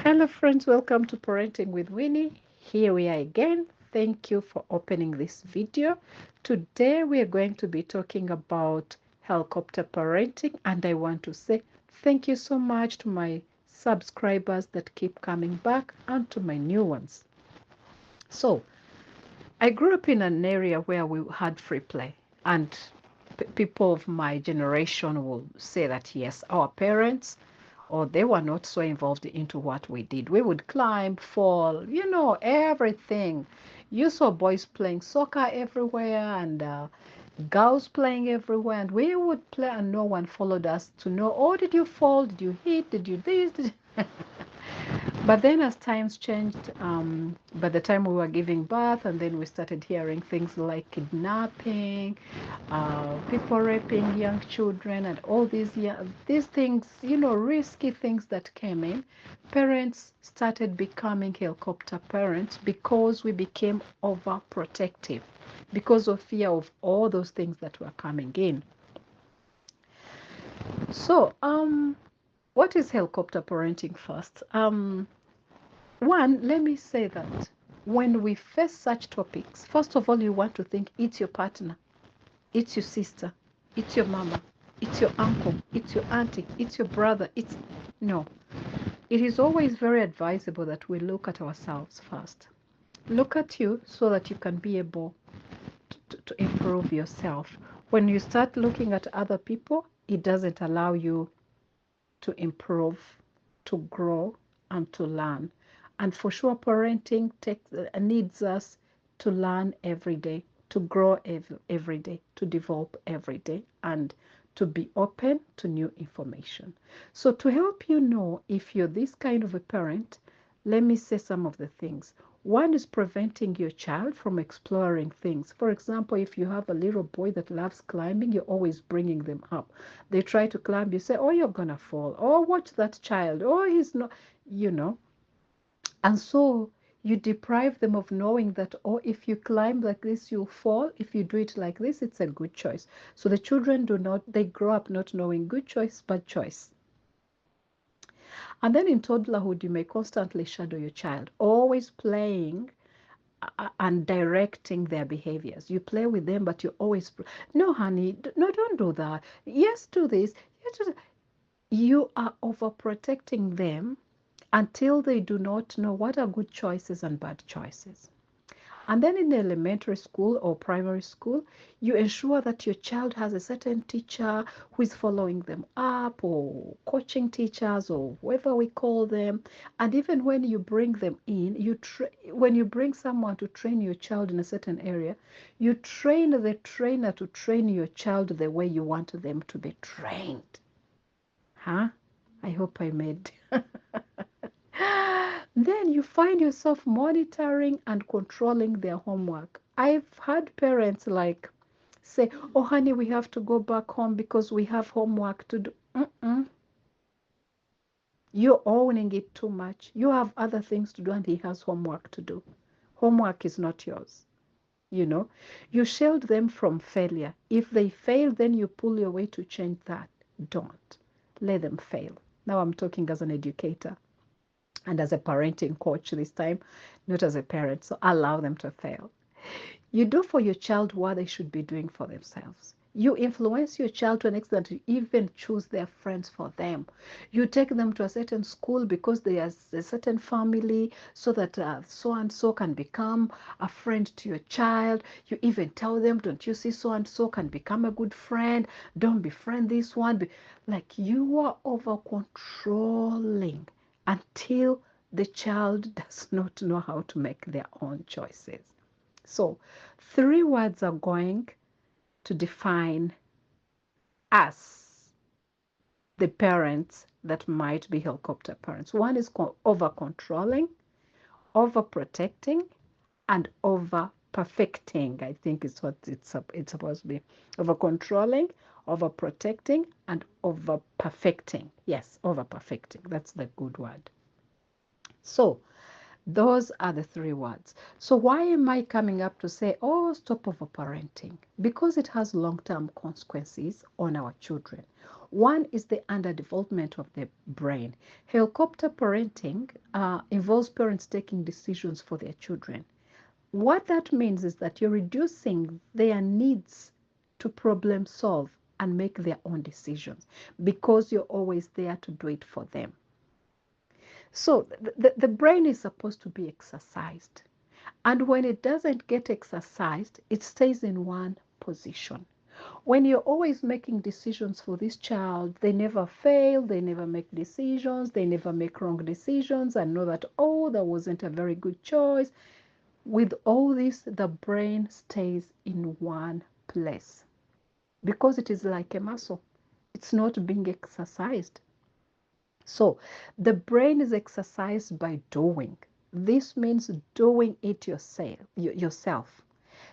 Hello, friends. Welcome to Parenting with Winnie. Here we are again. Thank you for opening this video. Today, we are going to be talking about helicopter parenting, and I want to say thank you so much to my subscribers that keep coming back and to my new ones. So, I grew up in an area where we had free play, and people of my generation will say that yes, our parents or they were not so involved into what we did. We would climb, fall, everything. You saw boys playing soccer everywhere and girls playing everywhere, and we would play, and no one followed us to know, oh, did you fall? Did you hit? Did you this? But then as times changed, by the time we were giving birth, and then we started hearing things like kidnapping, people raping young children, and all these things, risky things that came in. Parents started becoming helicopter parents because we became overprotective because of fear of all those things that were coming in. So, what is helicopter parenting first? One, let me say that when we face such topics, first of all, you want to think it's your partner, it's your sister, it's your mama, it's your uncle, it's your auntie, it's your brother. No. It is always very advisable that we look at ourselves first. Look at you so that you can be able to improve yourself. When you start looking at other people, it doesn't allow you to improve, to grow, and to learn. And for sure, parenting needs us to learn every day, to grow every day, to develop every day, and to be open to new information. So to help you know if you're this kind of a parent, let me say some of the things. One is preventing your child from exploring things. For example, if you have a little boy that loves climbing, you're always bringing them up. They try to climb, you say, oh, you're going to fall. Oh, watch that child. Oh, he's not, you know. And so you deprive them of knowing that, oh, if you climb like this, you'll fall. If you do it like this, it's a good choice. So the children they grow up not knowing good choice, bad choice. And then in toddlerhood, you may constantly shadow your child, always playing and directing their behaviors. You play with them, but you always, no, honey, no, don't do that. Yes, do this. Yes, do that. You are overprotecting them until they do not know what are good choices and bad choices. And then in elementary school or primary school, you ensure that your child has a certain teacher who is following them up, or coaching teachers, or whoever we call them. And even when you bring them in, when you bring someone to train your child in a certain area, you train the trainer to train your child the way you want them to be trained. Huh? I hope I made. Then you find yourself monitoring and controlling their homework. I've had parents like say, oh, honey, we have to go back home because we have homework to do. You're owning it too much. You have other things to do, and he has homework to do. Homework is not yours. You shield them from failure. If they fail, then you pull your way to change that. Don't let them fail. Now I'm talking as an educator and as a parenting coach this time, not as a parent. So allow them to fail. You do for your child what they should be doing for themselves. You influence your child to an extent to even choose their friends for them. You take them to a certain school because they are a certain family, so that so and so can become a friend to your child. You even tell them, don't you see so and so can become a good friend? Don't befriend this one. Like, you are over controlling until the child does not know how to make their own choices. So 3 words are going to define us, the parents that might be helicopter parents. One is over controlling, over protecting, and over perfecting. I think is what it's supposed to be. Over controlling, over protecting, and over perfecting. Yes, over perfecting. That's the good word. So Those are the three words. So why am I coming up to say, oh, stop overparenting? Because it has long-term consequences on our children. One is the underdevelopment of the brain. Helicopter parenting involves parents taking decisions for their children. What that means is that you're reducing their needs to problem solve and make their own decisions because you're always there to do it for them. So the brain is supposed to be exercised. And when it doesn't get exercised, it stays in one position. When you're always making decisions for this child, they never fail, they never make decisions, they never make wrong decisions and know that, oh, that wasn't a very good choice. With all this, the brain stays in one place because it is like a muscle. It's not being exercised. So the brain is exercised by doing. This means doing it yourself,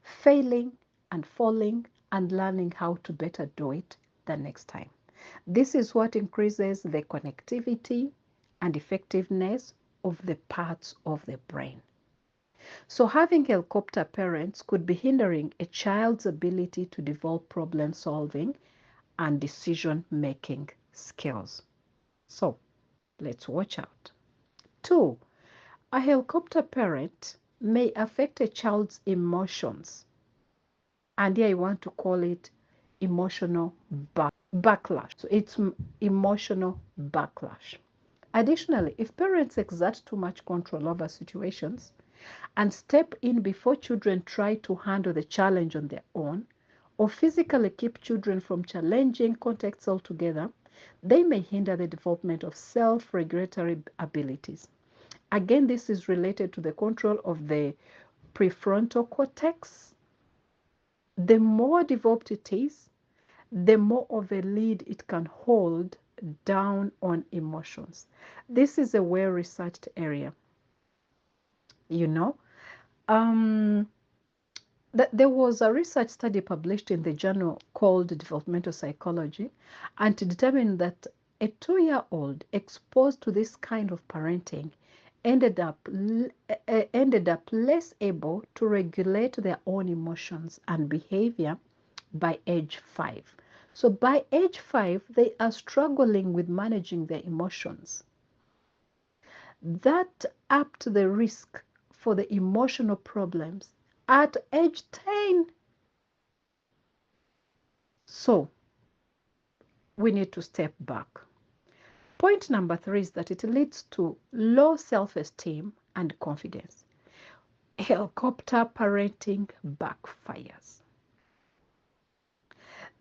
failing and falling and learning how to better do it the next time. This is what increases the connectivity and effectiveness of the parts of the brain. So having helicopter parents could be hindering a child's ability to develop problem solving and decision making skills. So let's watch out. 2. A helicopter parent may affect a child's emotions. And here I want to call it emotional backlash. So it's emotional backlash. Additionally, if parents exert too much control over situations and step in before children try to handle the challenge on their own, or physically keep children from challenging contexts altogether, they may hinder the development of self-regulatory abilities. Again, this is related to the control of the prefrontal cortex. The more developed it is, the more of a lead it can hold down on emotions. This is a well-researched area. You know, there was a research study published in the journal called Developmental Psychology, and to determine that a 2-year-old exposed to this kind of parenting ended up less able to regulate their own emotions and behavior by age 5. So by age 5, they are struggling with managing their emotions. That upped the risk for the emotional problems at age 10. So we need to step back. Point number 3 is that it leads to low self-esteem and confidence. Helicopter parenting backfires.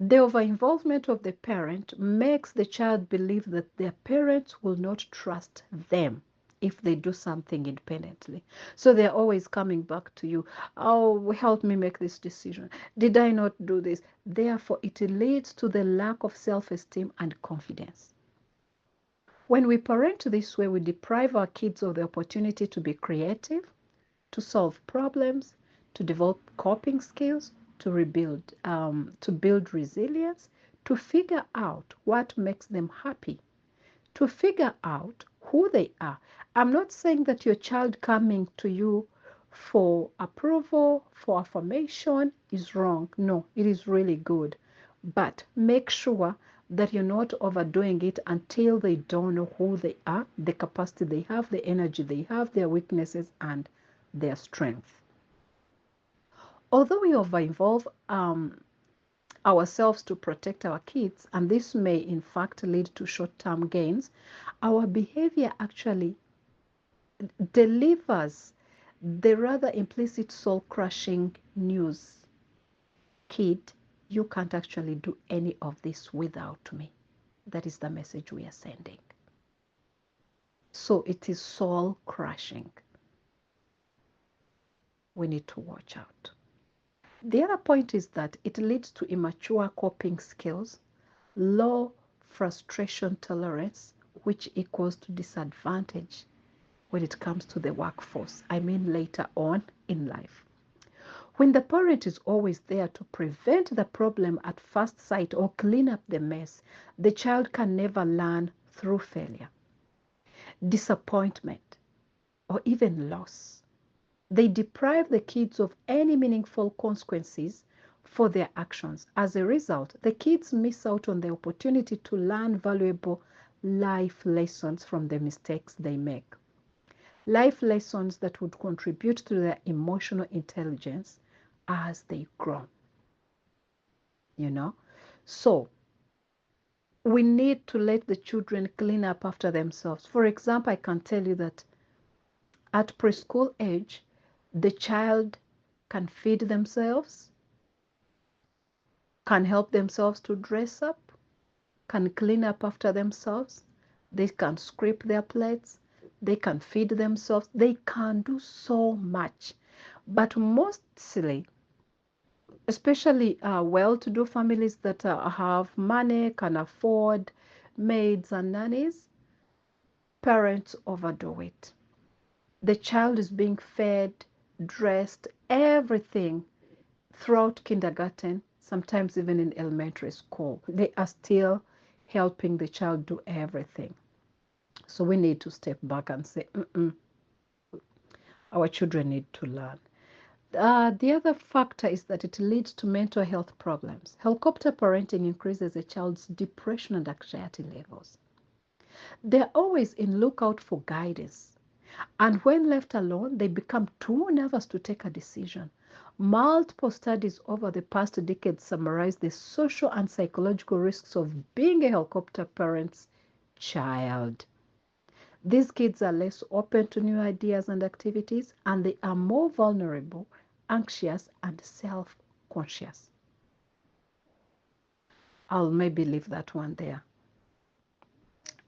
The over-involvement of the parent makes the child believe that their parents will not trust them if they do something independently. So they're always coming back to you. Oh, help me make this decision. Did I not do this? Therefore, it leads to the lack of self-esteem and confidence. When we parent this way, we deprive our kids of the opportunity to be creative, to solve problems, to develop coping skills, to build resilience, to figure out what makes them happy, to figure out who they are. I'm not saying that your child coming to you for approval, for affirmation is wrong. No, it is really good. But make sure that you're not overdoing it until they don't know who they are, the capacity they have, the energy they have, their weaknesses, and their strength. Although we over-involve ourselves to protect our kids, and this may in fact lead to short-term gains, our behavior actually delivers the rather implicit soul-crushing news. Kid, you can't actually do any of this without me. That is the message we are sending. So it is soul-crushing. We need to watch out. The other point is that it leads to immature coping skills, low frustration tolerance, which equals to disadvantage when it comes to the workforce. I mean later on in life. When the parent is always there to prevent the problem at first sight or clean up the mess, the child can never learn through failure, disappointment, or even loss. They deprive the kids of any meaningful consequences for their actions. As a result, the kids miss out on the opportunity to learn valuable life lessons from the mistakes they make. Life lessons that would contribute to their emotional intelligence as they grow. You know? So, we need to let the children clean up after themselves. For example, I can tell you that at preschool age, the child can feed themselves, can help themselves to dress up, can clean up after themselves, they can scrape their plates, they can feed themselves, they can do so much. But mostly, especially well-to-do families that have money, can afford maids and nannies, parents overdo it. The child is being fed, dressed, everything throughout kindergarten, sometimes even in elementary school. They are still helping the child do everything. So we need to step back and say, our children need to learn. The other factor is that it leads to mental health problems. Helicopter parenting increases a child's depression and anxiety levels. They're always in lookout for guidance. And when left alone, they become too nervous to take a decision. Multiple studies over the past decade summarize the social and psychological risks of being a helicopter parent's child. These kids are less open to new ideas and activities, and they are more vulnerable, anxious, and self-conscious. I'll maybe leave that one there.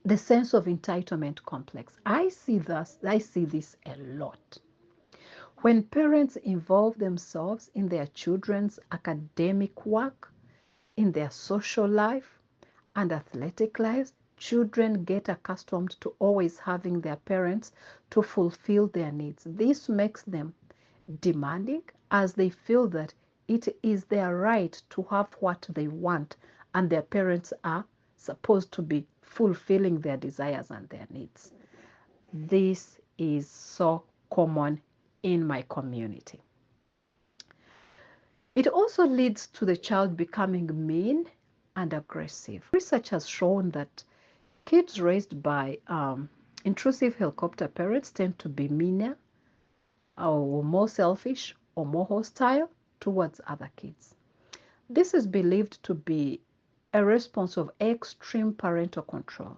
The sense of entitlement complex. I see this a lot. When parents involve themselves in their children's academic work, in their social life, and athletic lives, children get accustomed to always having their parents to fulfill their needs. This makes them demanding, as they feel that it is their right to have what they want, and their parents are supposed to be fulfilling their desires and their needs. This is so common in my community. It also leads to the child becoming mean and aggressive. Research has shown that kids raised by intrusive helicopter parents tend to be meaner or more selfish or more hostile towards other kids. This is believed to be a response of extreme parental control.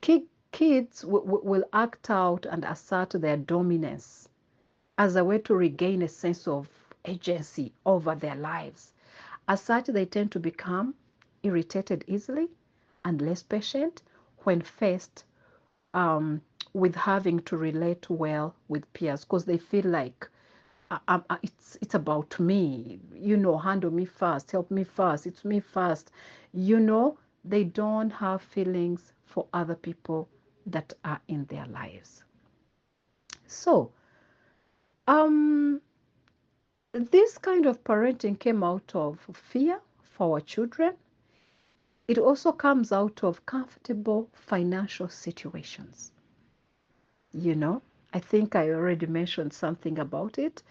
Kids will act out and assert their dominance as a way to regain a sense of agency over their lives. As such, they tend to become irritated easily and less patient when faced with having to relate well with peers, because they feel like it's about me, handle me first, help me first, it's me first. They don't have feelings for other people that are in their lives. So, this kind of parenting came out of fear for our children. It also comes out of comfortable financial situations. I think I already mentioned something about it.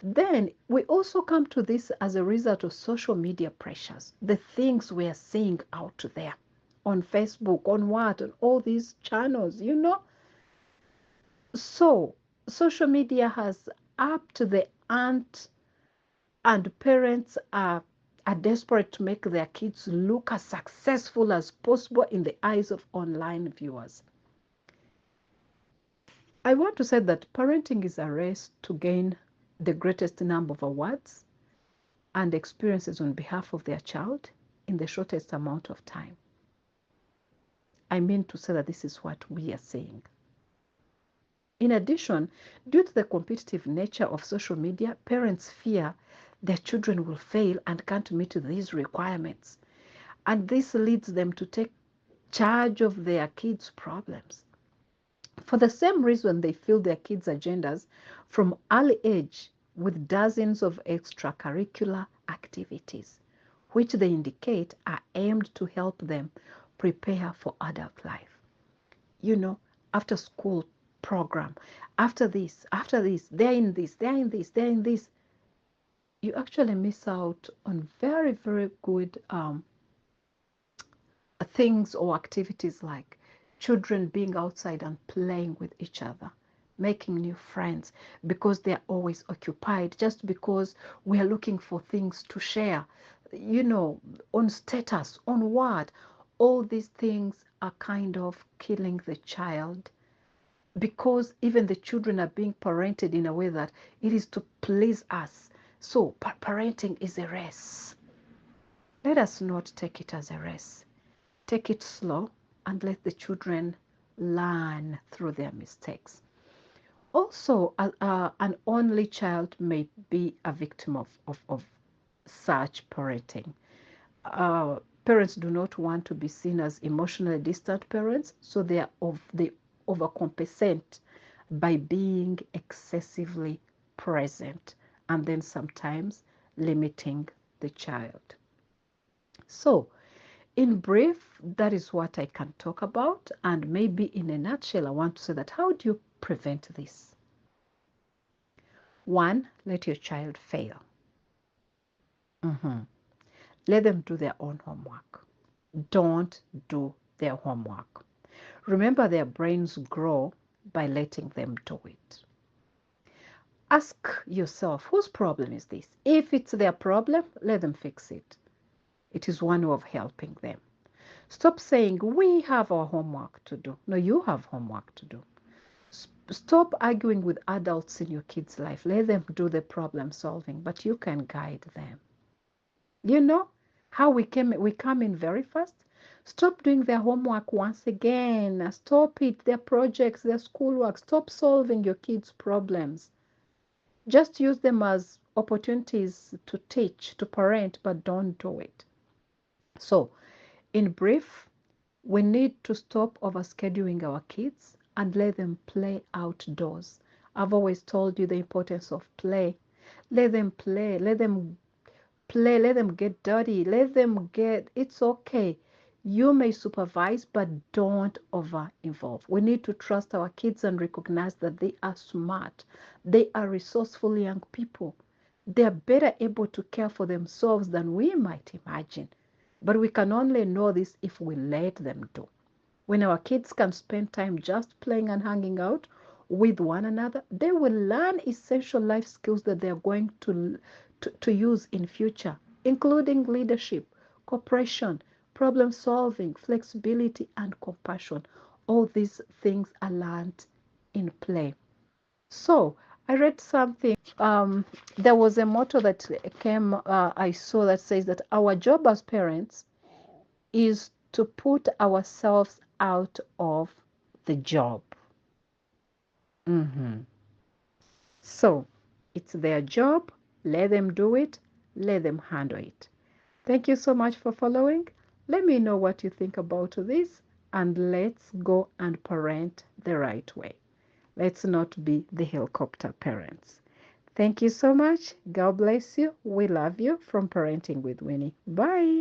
Then we also come to this as a result of social media pressures, the things we are seeing out there on Facebook, on all these channels. So social media has upped the ante, and parents are desperate to make their kids look as successful as possible in the eyes of online viewers. I want to say that parenting is a race to gain the greatest number of awards and experiences on behalf of their child in the shortest amount of time. I mean to say that this is what we are saying. In addition, due to the competitive nature of social media, parents fear their children will fail and can't meet these requirements. And this leads them to take charge of their kids' problems. For the same reason, they fill their kids' agendas from early age with dozens of extracurricular activities, which they indicate are aimed to help them prepare for adult life. After school program. After this, they're in this, they're in this, they're in this. You actually miss out on very, very good things or activities like children being outside and playing with each other, making new friends, because they're always occupied, just because we are looking for things to share, on status, on what. All these things are kind of killing the child, because even the children are being parented in a way that it is to please us. So parenting is a race. Let us not take it as a race. Take it slow and let the children learn through their mistakes. Also, an only child may be a victim of such parenting. Parents do not want to be seen as emotionally distant parents, so they overcompensate by being excessively present and then sometimes limiting the child. So, in brief, that is what I can talk about. And maybe in a nutshell, I want to say that how do you prevent this? One, let your child fail. Let them do their own homework. Don't do their homework. Remember, their brains grow by letting them do it. Ask yourself, whose problem is this? If it's their problem, let them fix it. It is one way of helping them. Stop saying, we have our homework to do. No, you have homework to do. Stop arguing with adults in your kids' life. Let them do the problem solving, but you can guide them. You know how we come in very fast? Stop doing their homework once again. Stop it, their projects, their schoolwork. Stop solving your kids' problems. Just use them as opportunities to teach, to parent, but don't do it. So, in brief, we need to stop overscheduling our kids and let them play outdoors. I've always told you the importance of play. Let them play. Let them play. Let them get dirty. It's okay. You may supervise, but don't over involve. We need to trust our kids and recognize that they are smart. They are resourceful young people. They are better able to care for themselves than we might imagine. But we can only know this if we let them do. When our kids can spend time just playing and hanging out with one another, they will learn essential life skills that they are going to use in future, including leadership, cooperation, problem solving, flexibility, and compassion. All these things are learned in play. So I read something. There was a motto that I saw that says that our job as parents is to put ourselves out of the job. So it's their job. Let them do it. Let them handle it. Thank you so much for following. Let me know what you think about this, and let's go and parent the right way. Let's not be the helicopter parents. Thank you so much. God bless you. We love you from Parenting with Winnie. Bye.